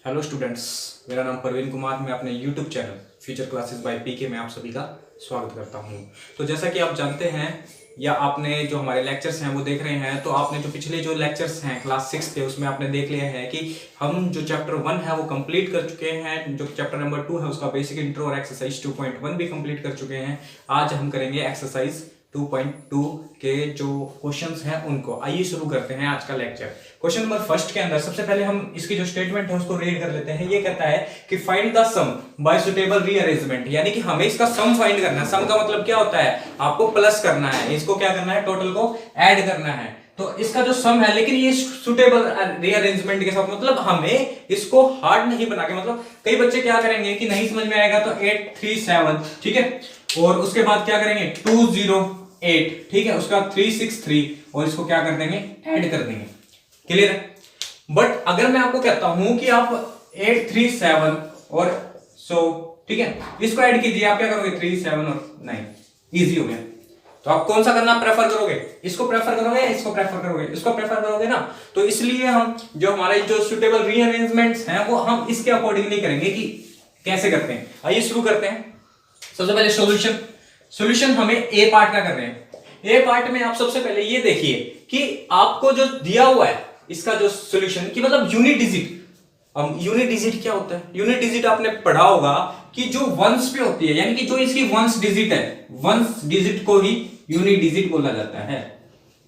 Hello students, मेरा नाम परवीन कुमार। मैं अपने YouTube channel future classes by PK में आप सभी का स्वागत करता हूं। तो जैसा कि आप जानते हैं या आपने जो हमारे लेक्चर्स हैं वो देख रहे हैं, तो आपने जो पिछले जो लेक्चर्स हैं क्लास 6 के उसमें आपने देख लिया है कि हम जो चैप्टर 1 है वो कंप्लीट कर चुके हैं। जो चैप्टर नंबर 2 है उसका बेसिक इंट्रो और एक्सरसाइज 2.1 भी कंप्लीट कर चुके हैं। आज हम करेंगे एक्सरसाइज 2.2 के जो क्वेश्चंस हैं उनको। आइए शुरू करते हैं आज का लेक्चर। क्वेश्चन नंबर फर्स्ट के अंदर सबसे पहले हम इसकी जो स्टेटमेंट है उसको रीड कर लेते हैं। ये कहता है कि find the sum by suitable rearrangement, यानी कि हमें इसका सम फाइंड करना है। सम का मतलब क्या होता है, आपको प्लस करना है, इसको क्या करना है, टोटल को ऐड करना है। तो इसका जो सम है, लेकिन ये सुटेबल रीअरेंजमेंट के साथ, मतलब हमें इसको हार्ड नहीं बना के, मतलब कई बच्चे क्या करेंगे कि नहीं समझ में आएगा तो 8 3 7, ठीक है, और उसके बाद क्या करेंगे 208, ठीक है, उसका 363 और इसको क्या कर देंगे, ऐड कर देंगे। क्लियर है? बट अगर मैं आपको कहता हूं कि आप 837 और 100, ठीक है, इसको ऐड कीजिए, आप क्या करोगे 3 7 और 9, इजी हो गया। तो आप कौन सा करना प्रेफर करोगे, इसको प्रेफर करोगे, इसको प्रेफर करोगे, इसको प्रेफर करोगे ना। तो इसलिए हम जो हमारे जो सुटेबल रीअरेंजमेंट्स हैं वो हम इसके अकॉर्डिंगली करेंगे कि कैसे करते हैं। आइए शुरू करते हैं। सबसे पहले सॉल्यूशन हम ए पार्ट का कर रहे हैं। ए पार्ट में आप सबसे पहले ये देखिए कि आपको जो दिया हुआ है इसका जो सॉल्यूशन की मतलब यूनिट डिजिट। अब यूनिट डिजिट क्या होता है, यूनिट डिजिट आपने पढ़ा होगा कि जो वंस पे होती है, यानी कि जो इसकी वंस डिजिट है, वंस डिजिट को ही यूनिट डिजिट बोला जाता है।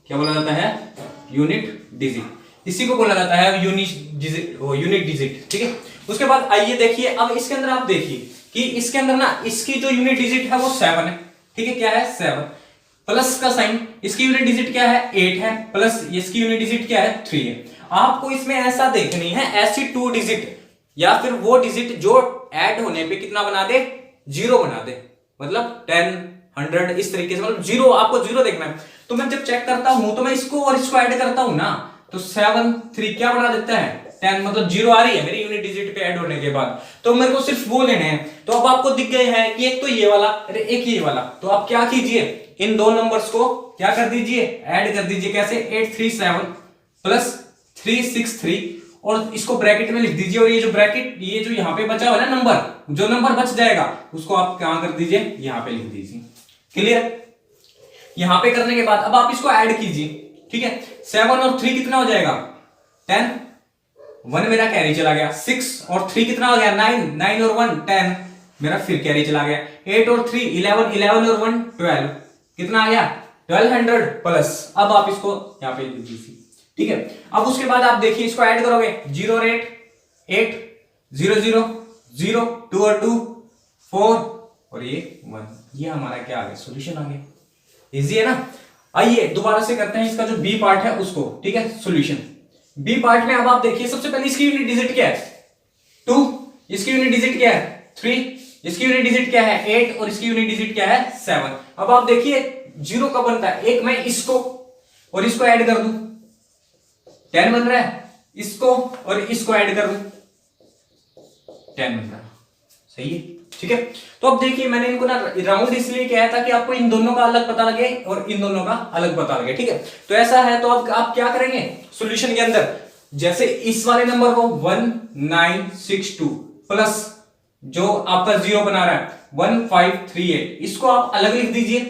क्या बोला जाता है, यूनिट डिजिट, इसी को बोला जाता है यूनिट डिजिट, ठीक है। उसके बाद आइए देखिए, अब इसके अंदर आप देखिए कि इसके अंदर ना इसकी जो यूनिट डिजिट है वो 7 है, ठीक है, क्या है 7, प्लस का साइन, इसकी यूनिट डिजिट क्या है 8 है, प्लस इसकी यूनिट डिजिट क्या है 3 है। आपको इसमें ऐसा देखनी है, ऐसी 2 डिजिट या फिर वो डिजिट जो ऐड होने पे कितना बना दे, 0 बना दे, मतलब 10 100 इस तरीके से, मतलब 0, आपको 0 देखना है। तो मैं जब चेक करता हूं तो मैं इसको और इसको ऐड करता हूं ना, तो 7 3 क्या बना देता है 10, मतलब 0 आ रही है मेरी यूनिट डिजिट पे ऐड होने के बाद। तो मेरे को सिर्फ वो लेने हैं। तो अब आपको दिख गए हैं कि एक तो ये वाला, अरे एक ये वाला। तो आप क्या कीजिए, इन दो नंबर्स को क्या कर दीजिए, ऐड कर दीजिए। कैसे, 837 प्लस 363 और इसको ब्रैकेट में लिख दीजिए। और ये जो ब्रैकेट, ये जो यहाँ पे बचा हुआ है ना नंबर, जो नंबर बच जाएगा उसको आप क्या कर दीजिए, यहाँ पे लिख दीजिए। क्लियर? यहां पे करने के बाद अब आप इसको ऐड कीजिए, ठीक है। 7 और 3 कितना हो जाएगा 10, 1 मेरा कैरी चला गया, 6 और 3 कितना हो गया 9, 9 और 1 10 मेरा फिर कैरी चला गया, 8 और 3 11, 11 और 1 12, कितना आ गया 1200 प्लस। अब आप इसको यहां पे लिख दीजिए, ठीक है। अब उसके बाद आप देखिए इसको ऐड करोगे, 0 और 8 8 0 0 0 2 और 2 4 और ये 1, ये हमारा क्या आ गया, सॉल्यूशन आ गया। इजी है ना। आइए दोबारा से करते हैं इसका जो बी पार्ट है उसको, ठीक है। सॉल्यूशन बी पार्ट में अब आप देखिए, सबसे पहले इसकी यूनिट डिजिट क्या है 2, इसकी यूनिट डिजिट क्या है 3, इसकी यूनिट डिजिट क्या है 8 और इसकी यूनिट डिजिट क्या है 7। अब आप देखिए 0 कब बनता है, एक मैं इसको और इसको ऐड कर दूं 10 बन रहा है, इसको और इसको ऐड कर दूं 10 बन रहा है, सही है, ठीक है। तो अब देखिए मैंने इनको ना राउंड इसलिए किया था कि आपको इन दोनों का अलग पता लगे और इन दोनों का अलग पता लगे, ठीक है। तो ऐसा है, तो अब आप क्या करेंगे सॉल्यूशन के अंदर, जैसे इस वाले नंबर को 1962 प्लस जो आपका 0 बना रहा है 1538, इसको आप अलग लिख दीजिए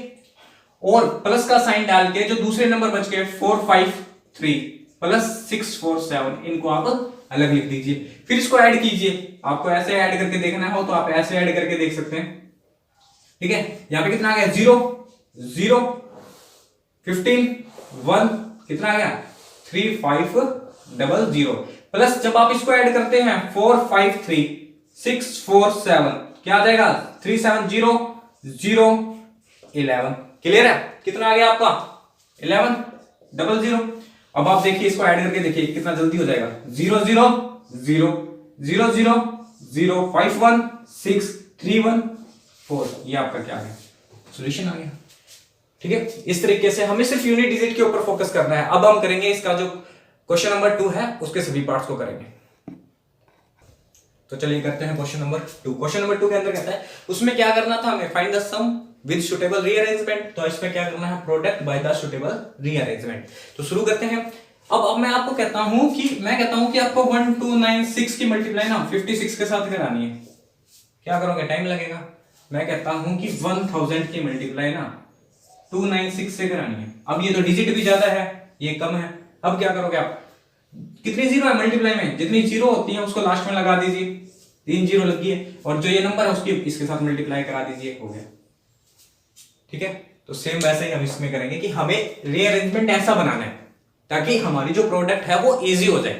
और प्लस का साइन डाल के जो दूसरे नंबर बच गए 453 प्लस 647, इनको आप अलग लिख दीजिए। फिर इसको ऐड कीजिए, आपको ऐसे ऐड करके देखना हो तो आप ऐसे ऐड करके देख सकते हैं, ठीक है। यहां पे कितना आ गया 0 0 15 1, कितना आ गया 3500 प्लस जब आप इसको ऐड करते हैं 453 647, क्या आ जाएगा 370 0 11। क्लियर है? कितना आ गया आपका 1100। अब आप देखिए इसको ऐड करके देखिए कितना जल्दी हो जाएगा, 0 0 0 0 0 0 5 1 6 3 1 4, ये आपका क्या है सॉल्यूशन आ गया, ठीक है। इस तरीके से हमें सिर्फ यूनिट डिजिट के ऊपर फोकस करना है। अब हम करेंगे इसका जो क्वेश्चन नंबर 2 है उसके सभी पार्ट्स को करेंगे। तो चलिए करते हैं क्वेश्चन नंबर 2। क्वेश्चन नंबर 2 के अंदर कहता है उसमें क्या करना था हमें, find the sum with suitable rearrangement. तो इसमें क्या करना है, product by the suitable rearrangement. तो शुरू करते हैं। अब मैं आपको कहता हूं कि आपको 1296 की मल्टीप्लाई ना 56 के साथ करानी है। क्या करोगे, टाइम लगेगा। मैं कहता हूं कि 1000 की मल्टीप्लाई ना 296 से करानी है। अब ये तो डिजिट भी ज्यादा है, ये कम है। अब क्या करोगे आप, कितनी जीरो है मल्टीप्लाई में, जितनी जीरो होती है उसको लास्ट में लगा दीजिए, 3 जीरो लगी है, और जो ये नंबर है उसकी इसके साथ मल्टीप्लाई करा दीजिए, हो गया। ठीक है, तो सेम वैसे ही हम इसमें करेंगे कि हमें रीअरेंजमेंट ऐसा बनाना है ताकि हमारी जो प्रोडक्ट है वो इजी हो जाए।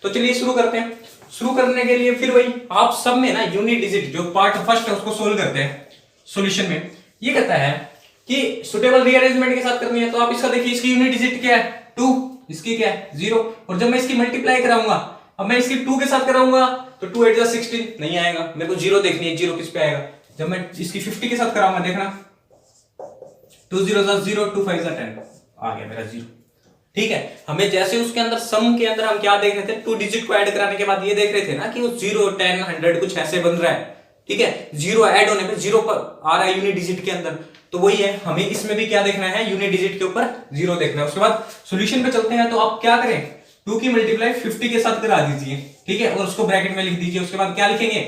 तो चलिए शुरू करते हैं। शुरू करने के लिए फिर वही आप सब में ना यूनिट डिजिट जो पार्ट फर्स्ट है उसको सोल्व करते हैं। सॉल्यूशन में ये कहता है कि सुटेबल रीअरेंजमेंट के साथ करनी है, तो आप इसका देखिए, इसकी यूनिट डिजिट क्या है 2, इसकी क्या है 0, और जब मैं इसकी मल्टीप्लाई कराऊंगा, अब मैं इसकी 2 के साथ कराऊंगा तो 2 8 16 नहीं आएगा, मेरे को 0 देखनी है, 0 किस पे आएगा। जब मैं इसकी 50 के साथ कराऊंगा, देखना 2 0 0, 2 5 10 आ गया मेरा 0। ठीक है, हमें जैसे उसके अंदर सम के अंदर हम क्या देख रहे थे, 2 डिजिट को ऐड कराने के बाद ये देख रहे थे ना कि वो 0 10 100 कुछ ऐसे बन रहा है। ठीक है, 0 ऐड होने पे 0 पर आ रहा है यूनिट डिजिट के अंदर, तो वही है, हमें इसमें भी क्या देखना है, यूनिट डिजिट के ऊपर 0 देखना है। उसके बाद सॉल्यूशन पे चलते हैं। तो आप क्या करें, 2 की मल्टीप्लाई 50 के साथ करा दीजिए, ठीक है, और उसको ब्रैकेट में लिख दीजिए। उसके बाद क्या लिखेंगे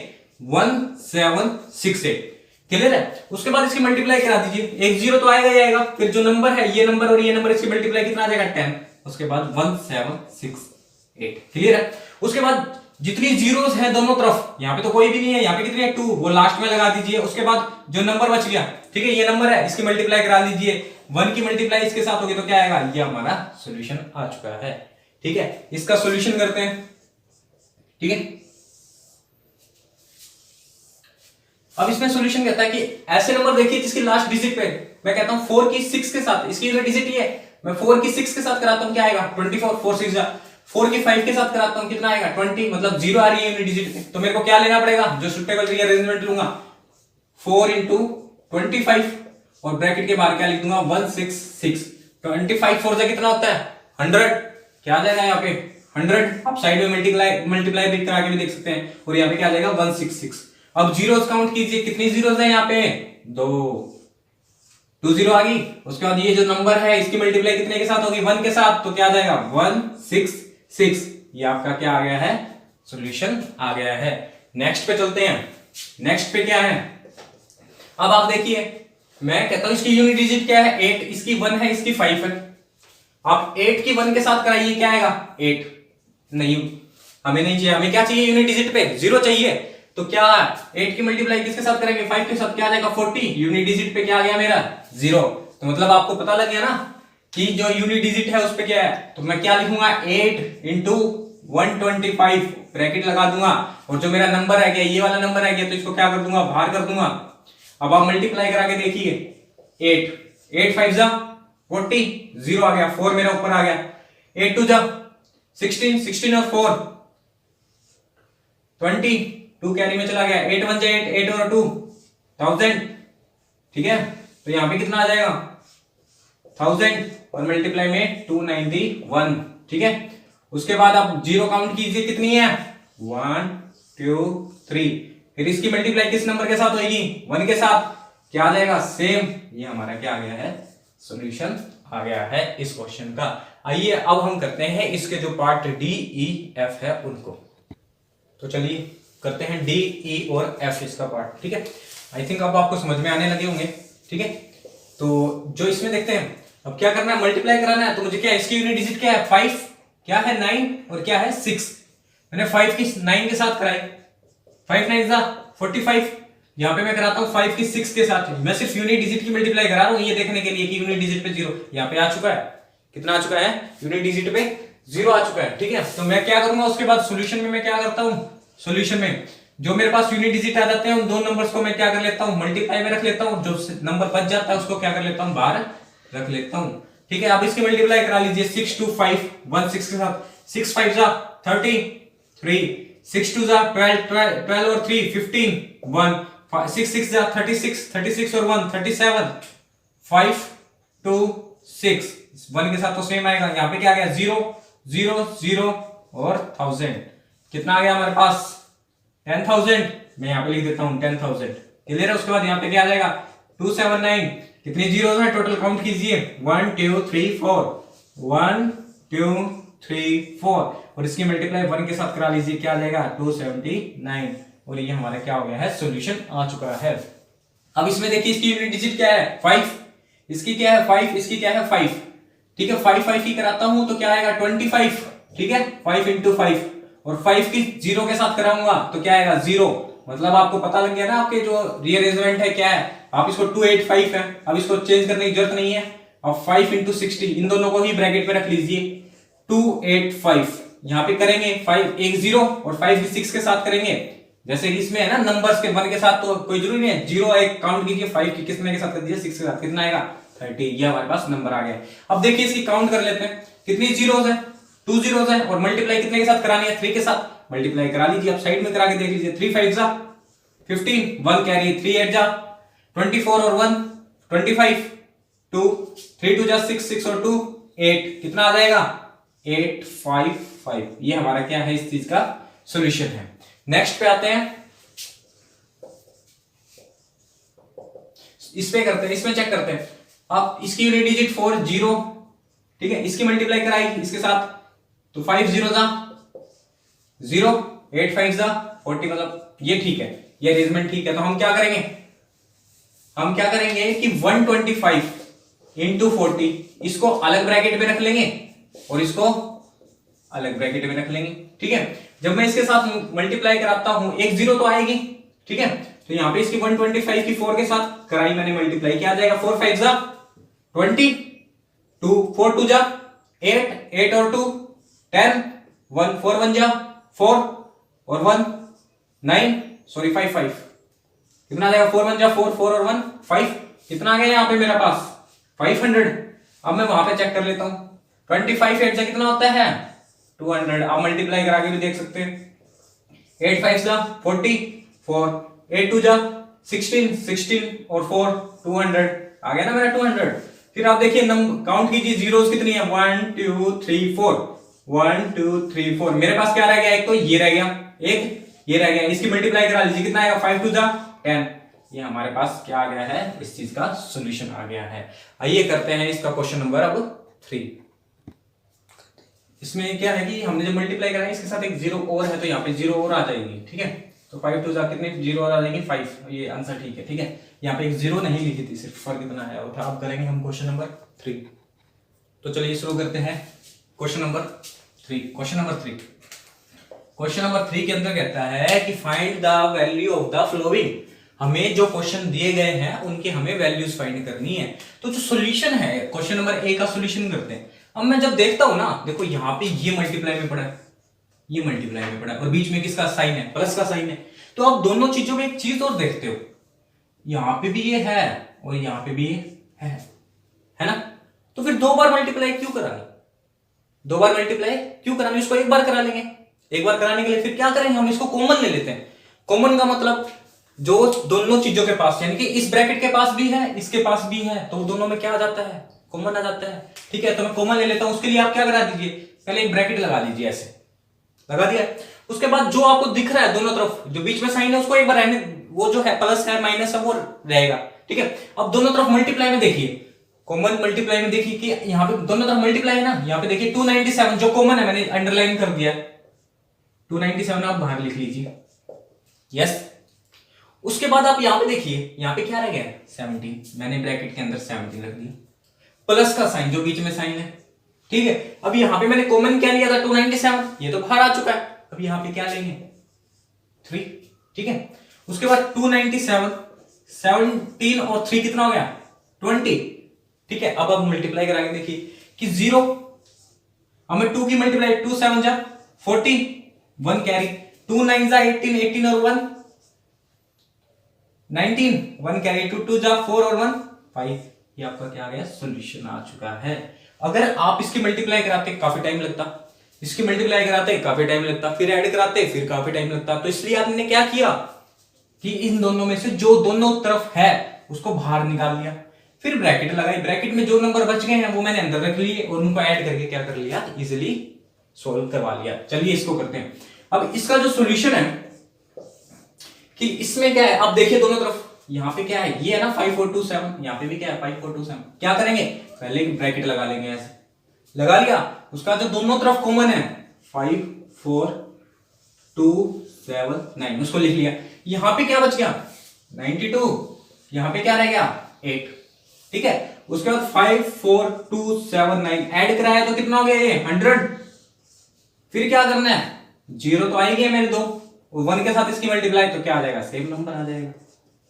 1768, क्लियर है। उसके बाद इसकी मल्टीप्लाई करा दीजिए, एक 0 तो आएगा ही आएगा, फिर जो नंबर है ये नंबर और ये नंबर, इसकी मल्टीप्लाई कितना आ जाएगा 10, उसके बाद 1768, क्लियर है। उसके बाद जितनी जीरोस हैं दोनों तरफ, यहाँ पे तो कोई भी नहीं है, यहाँ पे कितनी है 2, वो लास्ट में लगा दीजिए। उसके बाद जो नंबर बच गया, ठीक है, ये नंबर है, इसकी मल्टीप्लाई करा लीजिए, 1 की मल्टीप्लाई इसके साथ होगी तो क्या आएगा, ये हमारा सॉल्यूशन आ चुका है। ठीक है, इसका सॉल्यूशन करते हैं। ठीक है, अब इसमें सॉल्यूशन कहता है कि ऐसे नंबर देखिए जिसकी लास्ट डिजिट पे, मैं कहता हूं 4 की 6 के साथ, इसकी जो डिजिट ही है, मैं 4 की 6 के साथ कराता हूं, क्या आएगा 24, 4 6 जा, 4 की 5 के साथ कराता हूं, कितना आएगा 20, मतलब 0 आ रही है यूनिट डिजिट। तो मेरे को क्या लेना पड़ेगा, जो सुटेबल रीअरेंजमेंट लूंगा, 4 into 25, और ब्रैकेट के बाहर क्या लिख दूंगा 166, 25 4 से कितना होता है 100, क्या आ जाएगा यहाँ पे 100। आप साइड में मल्टीप्लाई भी करा के भी देख सकते हैं, और यहाँ पे क्या आ जाएगा 166। अब जीरोस काउंट कीजिए, कितनी जीरोस है यहाँ पे 2 0 आ गई। उसके बाद ये जो नंबर है इसकी मल्टीप्लाई कितने के साथ होगी 1 के साथ, तो क्या आ जाएगा 166। ये आपका क्या आ गया है, सॉल्यूशन आ गया है। नेक्स्ट पे चलते हैं। नेक्स्ट पे क्या है, अब आप देखिए, मैं कहता हूं इसकी यूनिट डिजिट क्या है 8, इसकी 1 है, इसकी 5 है। आप 8 की 1 के साथ कराइए, क्या आएगा 8, नहीं हमें नहीं चाहिए, हमें क्या चाहिए यूनिट डिजिट पे 0 चाहिए। तो क्या 8 की मल्टीप्लाई किसके साथ करेंगे 5 के साथ, क्या आ जाएगा 40, यूनिट डिजिट पे क्या आ गया मेरा 0। तो मतलब आपको पता लग गया ना कि जो यूनिट डिजिट है उस पे क्या है। तो मैं क्या लिखूंगा 8 into 125, ब्रैकेट लगा दूंगा, और जो मेरा नंबर है गया ये वाला नंबर है गया, तो इसको क्या कर दूंगा बाहर कर दूंगा। अब आप मल्टीप्लाई करा के देखिए, 8 5 जा 40, 0 आ गया, 4 मेरा ऊपर आ गया, 8 2 जा 16, 16 और 4 20, 2 कैरी में चला गया, 8 1 जा 8, 8 और 2 1000। ठीक है, तो यहां पे कितना आ जाएगा 1000, और मल्टीप्लाई में 291। ठीक है, उसके बाद आप 0 काउंट कीजिए, कितनी है 1 2 3, फिर इसकी मल्टीप्लाई किस नंबर के साथ होगी 1 के साथ, क्या आ जाएगा सेम। ये हमारा क्या आ गया है, सॉल्यूशन आ गया है इस क्वेश्चन का। आइए अब हम करते हैं इसके जो पार्ट डी ई एफ है उनको। तो चलिए करते हैं डी ई और एफ इसका पार्ट। ठीक है, आई थिंक अब आपको समझ में आने लगे होंगे। ठीक है, तो जो इसमें देखते हैं, अब क्या करना है मल्टीप्लाई कराना है, तो मुझे क्या इसकी यूनिट डिजिट क्या है 5, क्या है 9, और क्या है 6। मैंने 5 की 9 के साथ कराई, 5 9 जा 45, यहाँ पे मैं कराता हूँ 5 की 6 के साथ। मैं सिर्फ यूनिट डिजिट की मल्टीप्लाई करा रहा हूँ ये देखने के लिए कि यूनिट डिजिट पे 0 यहाँ पे आ चुका है, कितना आ चुका है यूनिट डिजिट पे 0 आ चुका है। ठीक है, तो मैं क्या करूंगा उसके बाद सॉल्यूशन में मैं क्या करता हूँ, सॉल्यूशन में जो मेरे पास यूनिट डिजिट आ जाते हैं उन दो नंबर्स को मैं क्या कर लेता हूँ मल्टीप्लाई में रख लेता हूँ, जो नंबर बच जाता है उसको क्या कर लेता हूँ बाहर रख लेता हूँ। ठीक है, अब इसकी मल्टीप्लाई करा लीजिए 6 2 5 1 6 के साथ, 6 5 जा 33, 6 2 जा 12 और 3 15, 1 6 6 जा 36 और 1 37, 5 2 6, 1 के साथ तो सेम आएगा। यहाँ पे क्या आ गया 0 0 0 और 1000, कितना आ गया हमारे पास 10,000। मैं यहाँ पे लिख देता हूँ 10,000, क्लियर है। उसके बाद यहाँ पे क्या आ जाएगा 279, कितनी जीरो है टोटल काउंट कीजिए 1 2 3 4, 1 2 4 और इसकी मल्टीप्लाई 1 के साथ करा लीजिए, क्या आ जाएगा 279 और ये हमारा क्या हो गया है, सॉल्यूशन आ चुका है। अब इसमें देखिए इसकी यूनिट डिजिट क्या है 5, इसकी क्या है 5, इसकी क्या है 5, ठीक है 5 5 ही कराता हूं तो क्या आएगा 25, ठीक है 5 into 5 और 5 की 0 के साथ कराऊंगा तो क्या आएगा 0, मतलब आपको पता लग गया ना आपके जो रीअरेंजमेंट है क्या है, आप इसको 285 है, अब इसको चेंज करने की जरूरत नहीं है। अब 5 into 60 इन दोनों को ही ब्रैकेट में रख लीजिए, 285 यहां पे करेंगे 5 एक 0 और 5 भी 6 के साथ करेंगे, जैसे कि इसमें है ना नंबर्स के 1 के साथ तो कोई जरूरी नहीं है, 0 एक काउंट कीजिए, 5 की कितने के साथ कर दीजिए 6 के साथ, कितना आएगा 30, ये हमारे पास नंबर आ गया। अब देखिए इसकी काउंट कर लेते हैं, कितनी जीरोस है 2 जीरोस है और मल्टीप्लाई कितने के साथ करानी है 3 के साथ, मल्टीप्लाई करा लीजिए, आप साइड में करा के देख लीजिए, 3 5 जा 15, 1 कैरी 3 8 जा 24 और 1 25, 2 3 2 जा 6 6 और 2 8, कितना आ जाएगा 855, ये हमारा क्या है इस चीज का सॉल्यूशन है। नेक्स्ट पे आते हैं, इस पे करते हैं, इसमें चेक करते हैं। आप इसकी यूनिट डिजिट 4 0, ठीक है, इसकी मल्टीप्लाई कराई इसके साथ तो 5 0 जा 0, 8 5 जा 40, मतलब ये ठीक है, ये अरेंजमेंट ठीक है। तो हम क्या करेंगे, हम क्या करेंगे कि 125 इंटू 40 इसको अलग ब्रैकेट में रख लेंगे और इसको अलग ब्रैकेट में रख लेंगे, ठीक है। जब मैं इसके साथ मल्टीप्लाई कराता हूं एक 0 तो आएगी, ठीक है, तो यहां पे इसकी 125 की 4 के साथ कराई मैंने मल्टीप्लाई, क्या आ जाएगा 4 5 जा 20, 2 4 2 जा 8 8 और 2 10, 1 4 1 जा 4 और 1 9 सॉरी 5 5, कितना आ जाएगा 4 1 जा 4 4 और 1 5, कितना आ गया यहाँ पे मेरा पास 500। अब मैं वहां पे चेक कर लेता हूं, 25 8 से कितना होता है 200, आप मल्टीप्लाई करा के भी देख सकते हैं, 8 5 जा 40 4 8 2 जा 16 16 और 4 200, आ गया ना मेरा 200। फिर आप देखिए नंबर काउंट कीजिए, जीरोस कितनी है 1 2 3 4, 1 2 3 4, मेरे पास क्या रह गया, एक तो ये रह गया, एक ये रह गया, इसकी मल्टीप्लाई करा लीजिए, कितना आएगा 5 2 जा 10, ये हमारे पास क्या आ गया है, इस चीज का सॉल्यूशन आ गया है। आइए करते हैं इसका क्वेश्चन नंबर अब 3। इसमें क्या है कि हमने जब मल्टीप्लाई करा है इसके साथ एक 0 और है तो यहाँ पे 0 और आ जाएगी, ठीक है, तो 5 2 जा कितने 0 और आ जाएंगे 5, ये आंसर ठीक है, ठीक है। यहाँ पे एक 0 नहीं लिखी थी, सिर्फ फर्क इतना है और था। अब करेंगे हम क्वेश्चन नंबर 3, तो चलिए शुरू करते हैं क्वेश्चन नंबर 3। क्वेश्चन नंबर 3 के अंदर कहता है कि find the value of the flowing, हमें जो क्वेश्चन दिए गए हैं उनके हमें वैल्यूज फाइंड करनी है। तो जो सॉल्यूशन है क्वेश्चन नंबर ए का सॉल्यूशन करते हैं। अब मैं जब देखता हूं ना, देखो यहाँ पे ये मल्टीप्लाई में पड़ा है, ये मल्टीप्लाई में पड़ा है और बीच में किसका साइन है, प्लस का साइन है। तो आप दोनों चीजों में एक चीज और देखते हो, यहाँ पे भी ये है और यहाँ पे भी ये है ना, तो फिर 2 बार मल्टीप्लाई क्यों करानी, 2 बार मल्टीप्लाई क्यों करानी, इसको एक बार करा लेंगे। एक बार कराने के लिए फिर क्या करेंगे, हम इसको कॉमन ले लेते हैं। कॉमन का मतलब जो दोनों चीजों के पास, यानी कि इस ब्रैकेट के पास भी है इसके पास भी है, तो दोनों में क्या आ जाता है, कॉमन आ जाता है, ठीक है। तो मैं कॉमन ले लेता हूं, उसके लिए आप क्या करा दीजिए, पहले एक ब्रैकेट लगा लीजिए, ऐसे लगा दिया। उसके बाद जो आपको दिख रहा है दोनों तरफ, जो बीच में साइन है उसको एक बार रहने, वो जो है प्लस है माइनस है वो रहेगा, ठीक है। अब दोनों तरफ मल्टीप्लाई में देखिए, कॉमन मल्टीप्लाई में देखिए कि यहाँ पे दोनों तरफ मल्टीप्लाई है ना, यहाँ पे देखिए 297 जो कॉमन है मैंने अंडरलाइन कर दिया, 297 आप बाहर लिख लीजिए, यस। उसके बाद आप यहाँ पे देखिए, यहाँ पे क्या रह गया 17, मैंने ब्रैकेट के अंदर 17 रख दिया, प्लस का साइन जो बीच में साइन है, ठीक है। अब यहाँ पे मैंने कॉमन क्या लिया था 297, ये तो बाहर आ चुका है। अब यहाँ पे क्या लेंगे 3, ठीक है। उसके बाद 297 17 और 3 कितना हो गया 20, ठीक है। अब मल्टीप्लाई कराएंगे, देखिए कि 0, अब मैं 2 की मल्टीप्लाई 2 7 जा 40, 1 कैरी, 2 9 जा 18, 18 और 1 19, 1 कैरी, 2 2 जा 4 और 1 5, ये आपका क्या आ गया सॉल्यूशन आ चुका है। अगर आप इसकी मल्टीप्लाई कराते काफी टाइम लगता, इसकी मल्टीप्लाई कराते काफी टाइम लगता, फिर ऐड कराते फिर काफी टाइम लगता, तो इसलिए आपने क्या किया कि इन दोनों में से जो दोनों तरफ है उसको बाहर निकाल लिया, फिर ब्रैकेट लगाई, ब्रैकेट में जो नंबर बच गए हैं वो मैंने अंदर रख लिए और उनको ऐड करके क्या कर लिया, इजिली सोल्व करवा लिया। चलिए इसको करते हैं। अब इसका जो सॉल्यूशन है कि इसमें क्या है, अब देखिए दोनों तरफ, यहाँ पे क्या है, ये है ना 5427, यहाँ पे भी क्या है 5427, क्या करेंगे पहले ब्रैकेट लगा लेंगे, ऐसे लगा लिया। उसका जो दोनों तरफ कॉमन है 5 4 2 7 9, उसको लिख लिया। यहां पे क्या बच गया 92, यहां पे क्या रह गया 8, ठीक है। उसके बाद 5 4 2 7 9 ऐड कराया तो कितना हो गया ये 100। फिर क्या करना है, जीरो तो आएगी मेरे दो, 1 के साथ इसकी मल्टीप्लाई तो क्या आ जाएगा सेम नंबर आ जाएगा,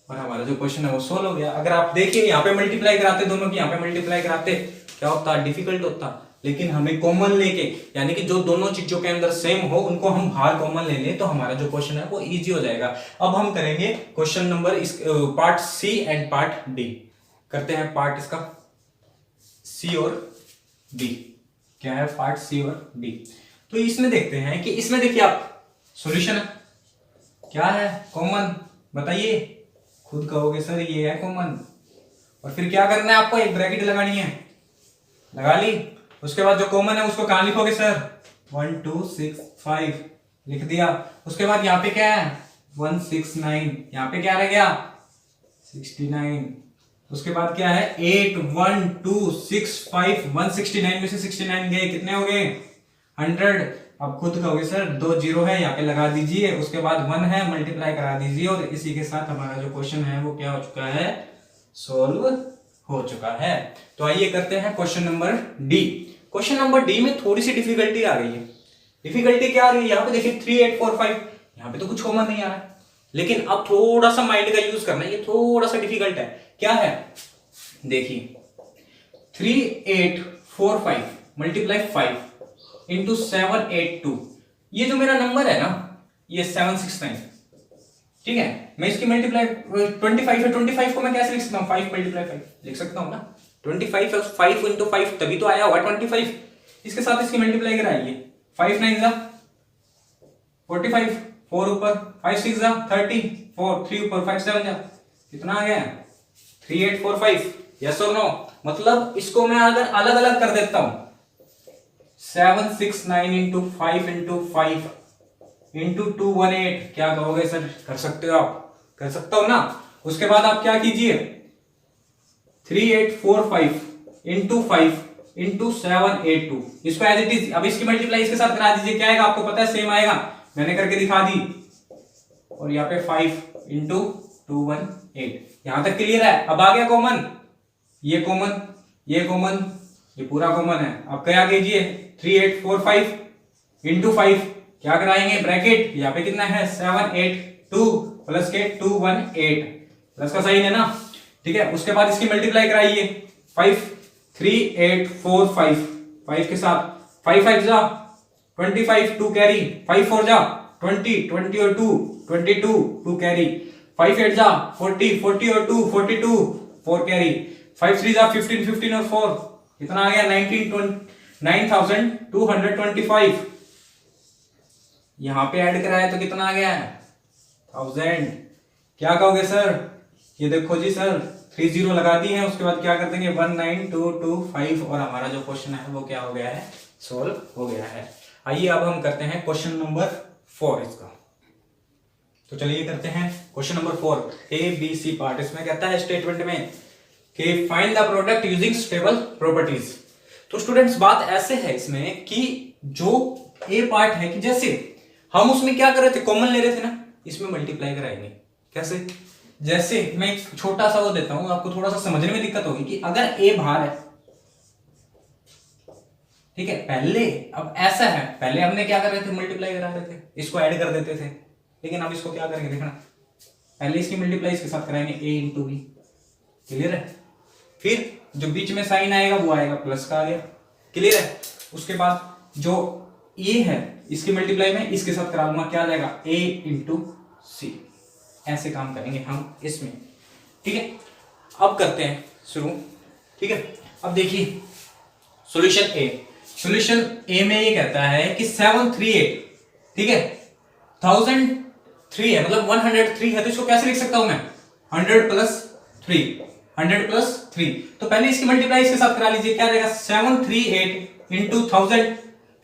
और हमारा जो क्वेश्चन है वो सोल्व हो गया। अगर आप देखिए यहाँ पे मल्टीप्लाई कराते दोनों की, यहाँ पे मल्टीप्लाई कराते क्या होता, डिफिकल्ट होता। लेकिन हमें कॉमन लेके, यानी कि जो दोनों चीजों के अंदर सेम हो उनको हम बाहर कॉमन ले लें तो हमारा जो क्वेश्चन है वो इजी हो जाएगा। अब हम करेंगे क्वेश्चन नंबर इस part C and part D. करते हैं पार्ट इसका सी और डी। क्या है पार्ट सी और डी, तो इसमें देखते हैं कि इसमें देखिए आप सॉल्यूशन है, क्या है कॉमन, बताइए, खुद कहोगे सर ये है कॉमन। और फिर क्या करना है आपको, एक ब्रैकेट लगानी है, लगा ली। उसके बाद जो कॉमन है उसको कहां लिखोगे सर 1 2 6 5 लिख दिया। उसके बाद यहाँ पे क्या है 169, यहाँ पे क्या रह गया 69। उसके बाद क्या है 8 1 2 6 5 169 में से 69 गए, कितने हो गए 100। अब खुद कहोगे सर 2 जीरो है, यहाँ पे लगा दीजिए। उसके बाद 1 है, मल्टीप्लाई करा दीजिए। और इसी के साथ हमारा जो क्वेश्चन है वो क्या हो चुका है, सोल्व हो चुका है। तो आइए करते हैं question number D. Question number D में थोड़ी सी डिफिकल्टी आ गई है। डिफिकल्टी क्या आ रही है, यहाँ पे देखिए 3 8 4 5, यहाँ पे तो कुछ कॉमन नहीं आ रहा है, लेकिन अब थोड़ा सा माइंड का यूज करना है, ये थोड़ा सा डिफिकल्ट है। क्या है देखिए 3 8 4 5 मल्टीप्लाई 5 इंटू 7 8 2, ये जो मेरा नंबर है ना ये 769, ठीक है। मैं इसकी मल्टीप्लाई 25 है, 25 को मैं कैसे लिख सकता हूँ 5 मल्टीप्लाई 5 लिख सकता हूँ ना, 25 है 5 इंटू 5 तभी तो आया होगा 25। इसके साथ इसकी मल्टीप्लाई कराइए, 5 9 जा 45, 4 ऊपर 5 6 जा 30, 4 3 ऊपर 5 7 जा, कितना आ गया 3 8 4 5, यस और नो। मतलब इसको मैं अगर अलग अलग कर देता हूं 7 6 9 इंटू 5 इंटू 5 इंटू 2 1 8, क्या कहोगे सर, कर सकते हो आप, कर सकता हो ना। उसके बाद आप क्या कीजिए 3 8 4 5 इंटू 5 इंटू 7 8 2, इसको एज इट इज अब इसकी मल्टीप्लाई इसके साथ करा दीजिए, क्या आएगा आपको पता है, सेम आएगा, मैंने करके दिखा दी। और यहाँ पे 5 इंटू 2 1 8, यहां तक क्लियर है। अब आ गया कॉमन, ये कॉमन, ये कॉमन, ये पूरा कॉमन है। अब क्या कीजिए 3 8 4 5 इंटू 5, क्या कराएंगे ब्रैकेट, यहाँ पे कितना है 7 8 2 प्लस के 2 1 8, प्लस का साइन है ना, ठीक है। उसके बाद इसकी मल्टीप्लाई कराइए 5 3 8 4 5, 5 के साथ 5 5 जा 25 2 कैरी, 5 4 जा 20 20 और 2 22 2 कैरी, 5 8 जा 40 40 और 2 42 4 कैरी, 5 3 जा 15 15 और 4, कितना आ गया 9225। यहां पे ऐड कराया तो कितना आ गया 1000। क्या कहोगे सर, ये देखो जी सर 30 लगा दी है। उसके बाद क्या कर देंगे 19225 और हमारा जो क्वेश्चन है वो क्या हो गया है, सोल्व हो गया है। आइए अब हम करते हैं क्वेश्चन नंबर 4 इसका। तो चलिए करते हैं क्वेश्चन नंबर 4 ABC पार्ट। इसमें कहता है स्टेटमेंट में कि find the product using stable properties. तो स्टूडेंट्स बात ऐसे है इसमें कि जो ए पार्ट है कि जैसे हम उसमें क्या कर रहे थे, कॉमन ले रहे थे ना, इसमें मल्टीप्लाई कराएंगे। कैसे, जैसे मैं एक छोटा सा वो देता हूं, आपको थोड़ा सा समझने में दिक्कत होगी कि अगर ए बाहर है, ठीक है, पहले अब ऐसा है, पहले हमने क्या कर रहे थे मल्टीप्लाई करा रहे थे, इसको ऐड कर देते थे। लेकिन अब इसको क्या करेंगे देखना, पहले इसकी मल्टीप्लाई इसके साथ कराएंगे a इंटू बी, क्लियर है। फिर जो बीच में साइन आएगा वो आएगा प्लस का, आ गया, क्लियर है। उसके बाद जो ए है इसकी मल्टीप्लाई में इसके साथ करा लूंगा, क्या आ जाएगा a इंटू सी। ऐसे काम करेंगे हम इसमें, ठीक है। अब करते हैं शुरू, ठीक है। अब देखिए सॉल्यूशन ए, सॉल्यूशन ए में ये कहता है कि 738, ठीक है, 1003 है, मतलब 103 है, तो इसको कैसे लिख सकता हूं मैं 100 प्लस 3, 100 प्लस 3। तो पहले इसकी मल्टीप्लाई इसके साथ करा लीजिए, क्या रहेगा 738 इंटू 1000,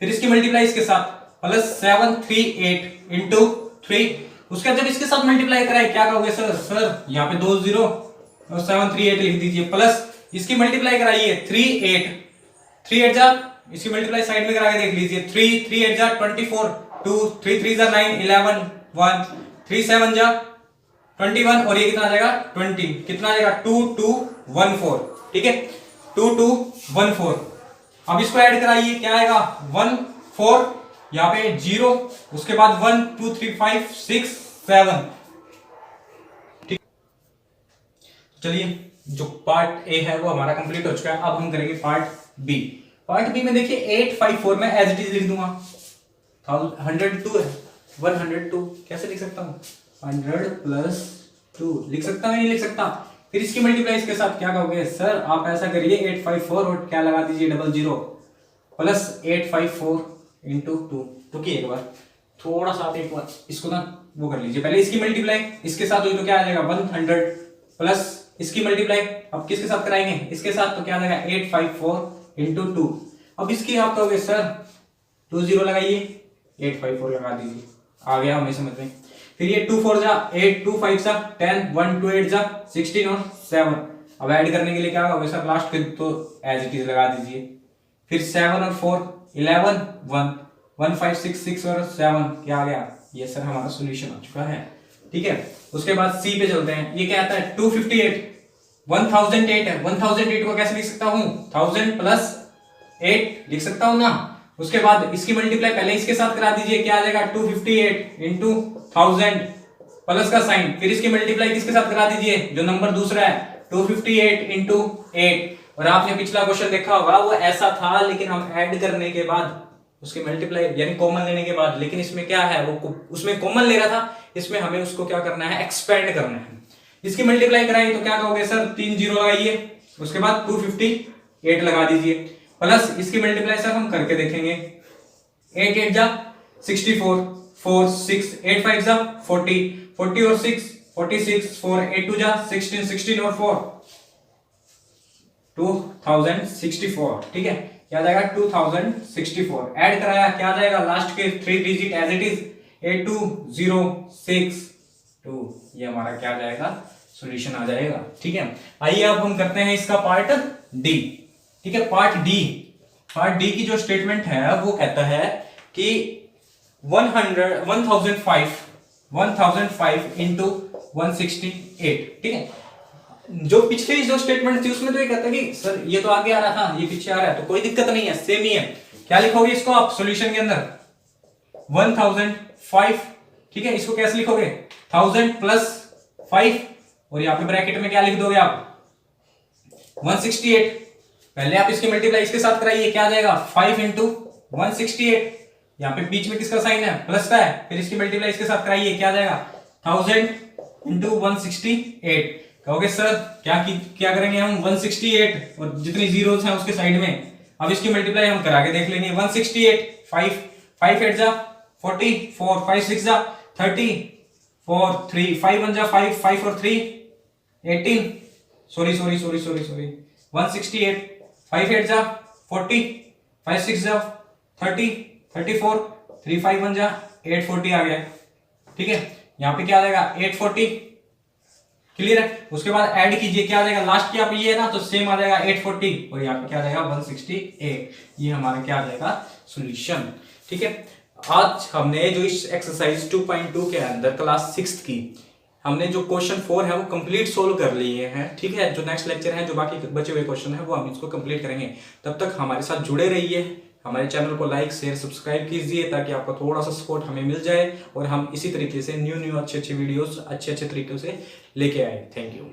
फिर इसकी मल्टीप्लाई इसके साथ प्लस 738 इंटू 3। उसके बाद जब इसके साथ मल्टीप्लाई कराए क्या कहोगे सर यहाँ पे 2 0 और 738 लिख दीजिए, प्लस इसकी मल्टीप्लाई कराइए 3 8 जा इसकी मल्टीप्लाई साइड में करा के देख लीजिए। 3 8 जा 24, 2 3 3 जा 9 11 1 3 7 जा 21 और ये कितना आ जाएगा 20, कितना आ जाएगा 2 2 1 4, ठीक है 2 2 1 4। अब इसको ऐड कराइए, क्या आएगा 1 4, यहाँ पे 0, उसके बाद 1 2 3 5 6 7, ठीक। चलिए जो पार्ट ए है वो हमारा कंप्लीट हो चुका है। अब हम करेंगे पार्ट बी। पार्ट बी में देखिए 854 में एज इट इज लिख दूंगा। 102 है, 102 कैसे लिख सकता हूँ 100 प्लस 2 लिख सकता हूँ, नहीं लिख सकता। फिर इसकी मल्टीप्लाई इसके साथ क्या कहोगे सर, आप ऐसा करिए 854 और क्या लगा दीजिए 00 प्लस 854 इंटू 2। रुकिए एक बार, थोड़ा सा एक बार इसको ना वो कर लीजिए। पहले इसकी मल्टीप्लाई इसके साथ हुई तो क्या आ जाएगा 100 प्लस इसकी मल्टीप्लाई अब किसके साथ कराएंगे, इसके साथ, तो क्या आ जाएगा 854 इंटू 2। अब इसकी आप कहोगे सर 20 लगाइए 854 लगा दीजिए, आ गया हमें समझ में। फिर ये 2 4 जा 8, 2 5 जा 10, 1 2 8 जा 16 और 7। अब ऐड करने के लिए क्या होगा सर, लास्ट के तो एज इट इज लगा दीजिए। फिर 7 और 4 11 1 1 5 6 6 और 7 क्या आ गया, ये सर हमारा सॉल्यूशन आ चुका है, ठीक है। उसके बाद सी पे चलते हैं। ये क्या आता है 258, 1008 है। 1008 को कैसे लिख सकता हूँ 1000 प्लस 8 लिख सकता हूँ ना। उसके बाद इसकी मल्टीप्लाई पहले इसके साथ करा दीजिए, क्या आ जाएगा 258 इंटू 1000 प्लस का साइन। फिर इसकी मल्टीप्लाई किसके साथ करा दीजिए, जो नंबर दूसरा है 258 इंटू 8। और आपने पिछला क्वेश्चन देखा होगा वो ऐसा था, लेकिन हम ऐड करने के बाद उसकी मल्टीप्लाई यानी कॉमन लेने के बाद, लेकिन इसमें क्या है वो उसमें कॉमन ले रहा था, इसमें हमें उसको क्या करना है एक्सपेंड करना है। इसकी मल्टीप्लाई कराई तो क्या कहोगे सर 3 0 लगाइए, उसके बाद 258 लगा दीजिए प्लस इसकी मल्टीप्लाई सर हम करके देखेंगे। 8 8 जा 64, 4 6 8 5 जा 40, 40 और 6 46, 4 8 2 जा 16, 16 और 4 2064, ठीक है। क्या जाएगा 2064। ऐड कराया क्या जाएगा, लास्ट के 3 डिजिट एज इट इज 82062, ये हमारा क्या जाएगा सॉल्यूशन आ जाएगा, ठीक है। आइए अब हम करते हैं इसका पार्ट डी, ठीक है। पार्ट डी की जो स्टेटमेंट है वो कहता है कि 1005 इंटू 168, ठीक है। जो पिछली जो स्टेटमेंट थी उसमें तो ये कहता है कि सर ये तो आगे आ रहा था, ये पीछे आ रहा है, तो कोई दिक्कत नहीं है, सेम ही है। क्या लिखोगे इसको आप सॉल्यूशन के अंदर 1005, ठीक है। इसको कैसे लिखोगे 1000 प्लस 5 और यहाँ पे ब्रैकेट में क्या लिख दोगे आप 168। पहले आप इसकी मल्टीप्लाई इसके साथ कराइए, क्या आ जाएगा 5 इंटू 168। यहाँ पे बीच में किसका साइन है प्लस का है। फिर इसकी मल्टीप्लाई इसके साथ कराइए, क्या आ जाएगा 1000 इंटू 168। कहोगे सर क्या करेंगे हम 168 और जितनी जीरोस हैं उसके साइड में। अब इसकी मल्टीप्लाई हम करा के देख लेंगे। 168 5 5 8 जा 40, 4 5 6 जा 30, 4 3 5 1 जा 5 5 और 3 18, सॉरी 168 5 8 जा 40, 5 6 जा 30 34, 3 5 1 जा 840 आ गया, ठीक है। यहाँ पे क्या आ जाएगा 840, क्लियर है। उसके बाद ऐड कीजिए, क्या आ जाएगा लास्ट की आप ये है ना, तो सेम आ जाएगा 840 और यहाँ पे क्या आ जाएगा 168। ये हमारा क्या आ जाएगा सॉल्यूशन, ठीक है। आज हमने जो इस एक्सरसाइज 2.2 के अंदर क्लास 6 की हमने जो क्वेश्चन 4 है वो कंप्लीट सोल्व कर लिए हैं, ठीक है। जो नेक्स्ट लेक्चर है, जो बाकी बचे हुए क्वेश्चन है वो हम इसको कंप्लीट करेंगे। तब तक हमारे साथ जुड़े रहिए, हमारे चैनल को लाइक शेयर सब्सक्राइब कीजिए ताकि आपका थोड़ा सा सपोर्ट हमें मिल जाए और हम इसी तरीके से न्यू अच्छे वीडियोस अच्छे तरीकों से लेके आए। Thank you.